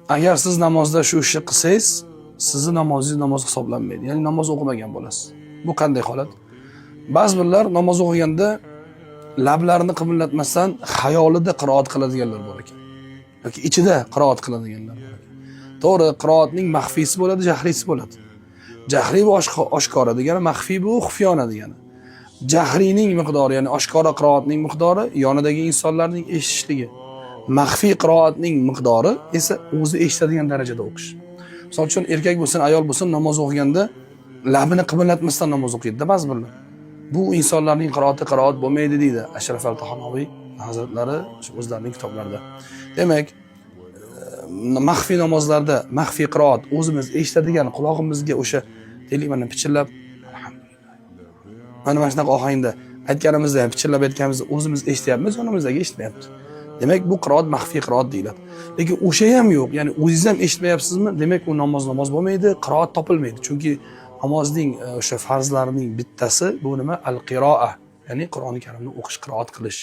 Agar siz namozda shu ishni qilsangiz, sizni namozingiz namoz hisoblanmaydi. Ya'ni namoz o'qimagan bo'lasiz. Bu qanday holat? Ba'zi birlar namoz o'qiganda lablarini qimirlatmasdan xayolida qiroat qiladiganlar bor ekan. Yoki ichida qiroat qiladiganlar bor ekan. To'g'ri, qiroatning maxfiysi bo'ladi, jahriysi bo'ladi. Jahriy bu oshkora degani, maxfiy bu xufiyona degani. Jahriyning miqdori, ya'ni oshkora qiroatning miqdori yonidagi insonlarning eshitishligi. Maxfiy qiroatning miqdori esa o'zi eshitadigan darajada o'qish. Misol uchun erkak bo'lsin, ayol bo'lsin, namoz o'qiganda labini qimirlatmasdan namoz o'qiydi ba'zi birlar. Bu insonlarning qiroat bo'lmaydi deydi Ashraf al-Tahonaviy hazratlari o'zlarining kitoblarida. Demak, maxfiy namozlarda maxfiy qiroat o'zimiz eshitadigan quloqimizga o'sha deylik mana pichirlab alhamdulillah. Mana shunaqa ohangda aytganimizda ham pichirlab aytganimizni o'zimiz eshityapmiz, yonimizdagi eshitmayapti. Demak, bu qiroat maxfiy qiroat deyiladi. Lekin o'sha ham yo'q, ya'ni o'zingiz ham eshitmayapsizmi? Demak, u namoz bo'lmaydi, qiroat topilmaydi. Chunki namozning o'sha farzlarining bittasi bu nima? Al-qiroa, ya'ni Qur'oni Karimni o'qish, qiroat qilish.